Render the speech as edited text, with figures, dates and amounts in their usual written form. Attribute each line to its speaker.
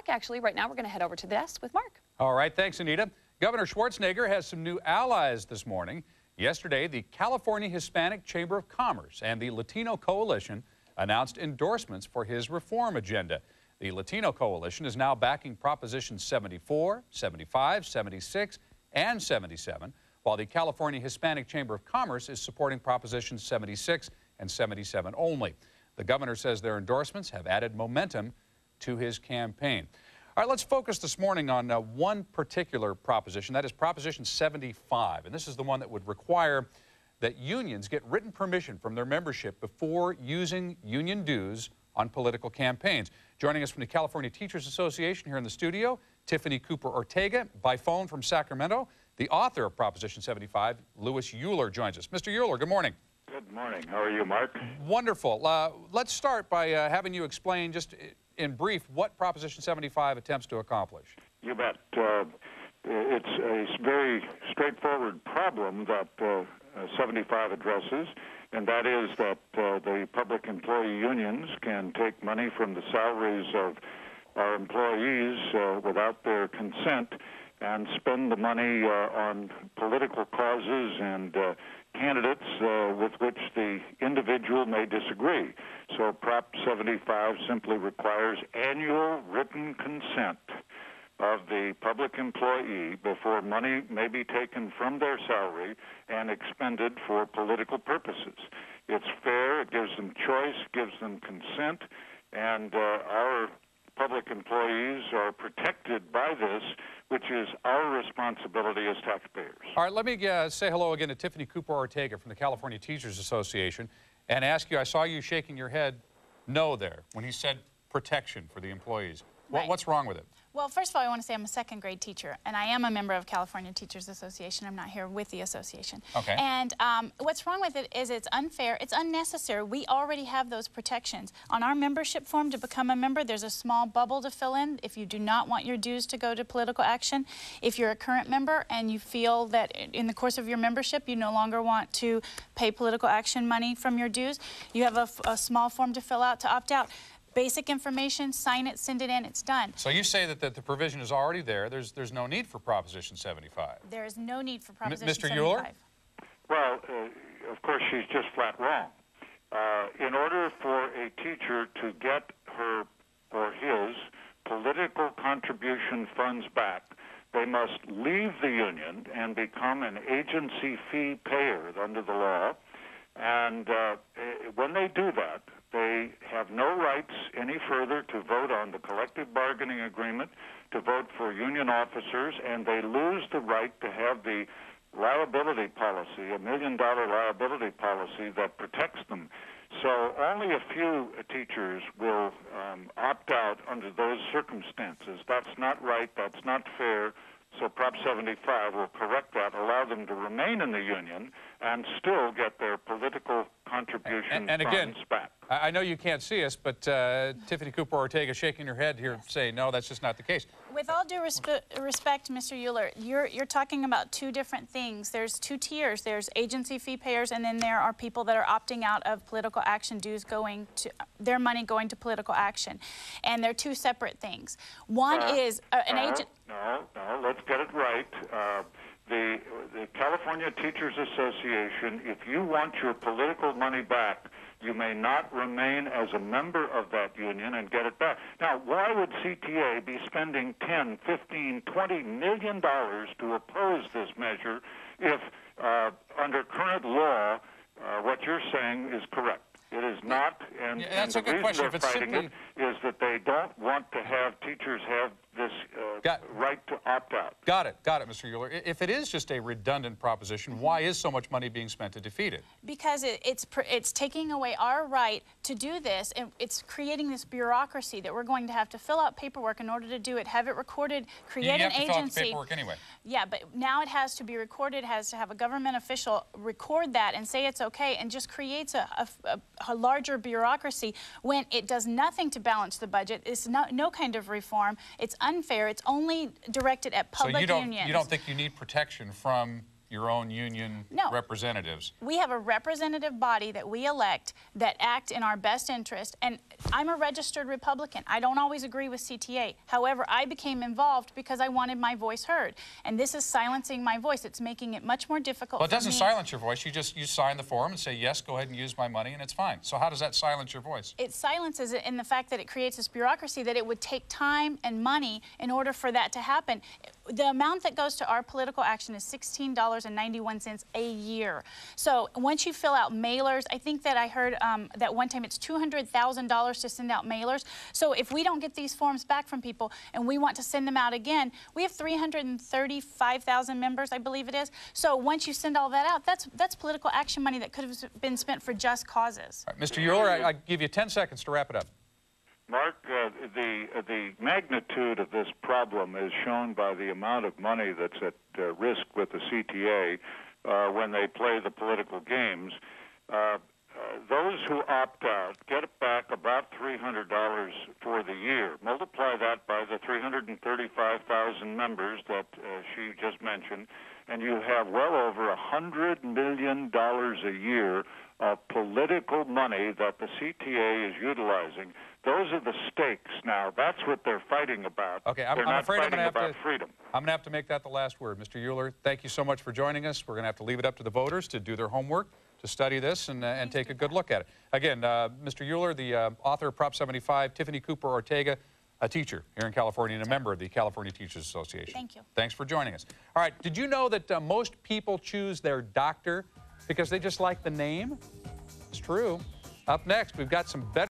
Speaker 1: Mark. Actually, right now we're going to head over to the desk with Mark.
Speaker 2: All right, thanks, Anita. Governor Schwarzenegger has some new allies this morning. Yesterday, the California Hispanic Chamber of Commerce and the Latino Coalition announced endorsements for his reform agenda. The Latino Coalition is now backing Propositions 74, 75, 76, and 77, while the California Hispanic Chamber of Commerce is supporting Propositions 76 and 77 only. The governor says their endorsements have added momentum to his campaign. All right, let's focus this morning on one particular proposition. That is Proposition 75, and this is the one that would require that unions get written permission from their membership before using union dues on political campaigns. Joining us from the California Teachers Association here in the studio, Tiffany Cooper-Ortega. By phone from Sacramento, the author of Proposition 75, Louis Euler, joins us. Mr. Euler, good morning.
Speaker 3: Good morning. How are you, Mark?
Speaker 2: Wonderful. Let's start by having you explain just in brief what Proposition 75 attempts to accomplish.
Speaker 3: You bet. It's a very straightforward problem that 75 addresses, and that is that the public employee unions can take money from the salaries of our employees without their consent and spend the money on political causes and candidates with which the individual may disagree. So Prop 75 simply requires annual written consent of the public employee before money may be taken from their salary and expended for political purposes. It's fair, it gives them choice, gives them consent, and our public employees are protected by this, which is our responsibility as taxpayers.
Speaker 2: All right, let me say hello again to Tiffany Cooper-Ortega from the California Teachers Association and ask you, I saw you shaking your head no there when he said protection for the employees.
Speaker 4: Right.
Speaker 2: What's wrong with it?
Speaker 4: Well, first of all, I want to say I'm a second grade teacher, and I am a member of California Teachers Association. I'm not here with the association.
Speaker 2: Okay.
Speaker 4: And what's wrong with it is it's unfair. It's unnecessary. We already have those protections. On our membership form to become a member, there's a small bubble to fill in if you do not want your dues to go to political action. If you're a current member and you feel that in the course of your membership you no longer want to pay political action money from your dues, you have a small form to fill out to opt out. Basic information, sign it, send it in, it's done.
Speaker 2: So you say that the provision is already there. There's no need for Proposition 75.
Speaker 4: There is no need for Proposition
Speaker 2: Mr.
Speaker 4: 75.
Speaker 2: Euler?
Speaker 3: Well, of course, she's just flat wrong. In order for a teacher to get her or his political contribution funds back, they must leave the union and become an agency fee payer under the law. And when they do that, they have no rights any further to vote on the collective bargaining agreement, to vote for union officers, and they lose the right to have the liability policy, $1 million liability policy that protects them. So only a few teachers will opt out under those circumstances. That's not right. That's not fair. So Prop 75 will correct that, allow them to remain in the union and still get their political contribution
Speaker 2: and again,
Speaker 3: funds back.
Speaker 2: I know you can't see us, but Tiffany Cooper-Ortega shaking her head here saying, no, that's just not the case.
Speaker 4: With all due respect, Mr. Euler, you're talking about two different things. There's two tiers. There's agency fee payers, and then there are people that are opting out of political action dues going to, their money going to political action. And they're two separate things. One is an agent...
Speaker 3: No, let's get it right. The California Teachers Association, if you want your political money back, you may not remain as a member of that union and get it back. Now, why would CTA be spending $10, $15, $20 million to oppose this measure if, under current law, what you're saying is correct? It is not, and,
Speaker 2: yeah, that's
Speaker 3: and the
Speaker 2: a good
Speaker 3: reason
Speaker 2: question.
Speaker 3: they're fighting it is that they don't want to have teachers have this right to opt out.
Speaker 2: Got it, Mr. Euler. If it is just a redundant proposition, why is so much money being spent to defeat it?
Speaker 4: Because it's taking away our right to do this, and it's creating this bureaucracy that we're going to have to fill out paperwork in order to do it, have it recorded, create an agency.
Speaker 2: You have to fill out the paperwork anyway.
Speaker 4: Yeah, but now it has to be recorded, has to have a government official record that and say it's okay, and just creates a larger bureaucracy when it does nothing to balance the budget. It's no kind of reform. It's unfair. It's only directed at public unions.
Speaker 2: So you don't think you need protection from your own union
Speaker 4: No.
Speaker 2: representatives.
Speaker 4: We have a representative body that we elect that act in our best interest, and I'm a registered Republican. I don't always agree with CTA. However, I became involved because I wanted my voice heard, and this is silencing my voice. It's making it much more difficult.
Speaker 2: Well, it doesn't
Speaker 4: for me.
Speaker 2: silence your voice. You sign the form and say, yes, go ahead and use my money, and it's fine. So how does that silence your voice?
Speaker 4: It silences it in the fact that it creates this bureaucracy that it would take time and money in order for that to happen. The amount that goes to our political action is $16.91 a year. So once you fill out mailers, I think that I heard that one time it's $200,000 to send out mailers. So if we don't get these forms back from people and we want to send them out again, we have 335,000 members, I believe it is. So once you send all that out, that's political action money that could have been spent for just causes.
Speaker 2: All right, Mr. Euler, I give you 10 seconds to wrap it up.
Speaker 3: Mark, the magnitude of this problem is shown by the amount of money that's at risk with the CTA when they play the political games. Those who opt out get back about $300 for the year. Multiply that by the 335,000 members that she just mentioned, and you have well over $100 million a year of political money that the CTA is utilizing. Those are the stakes now. That's what they're fighting about.
Speaker 2: Okay,
Speaker 3: they're not fighting about freedom.
Speaker 2: I'm going to have to make that the last word. Mr. Euler, thank you so much for joining us. We're going to have to leave it up to the voters to do their homework, to study this and take a good look at it. Again, Mr. Euler, the author of Prop 75, Tiffany Cooper Ortega, a teacher here in California and a member of the California Teachers Association.
Speaker 4: Thank you.
Speaker 2: Thanks for joining us. All right, did you know that most people choose their doctor because they just like the name? It's true. Up next, we've got some better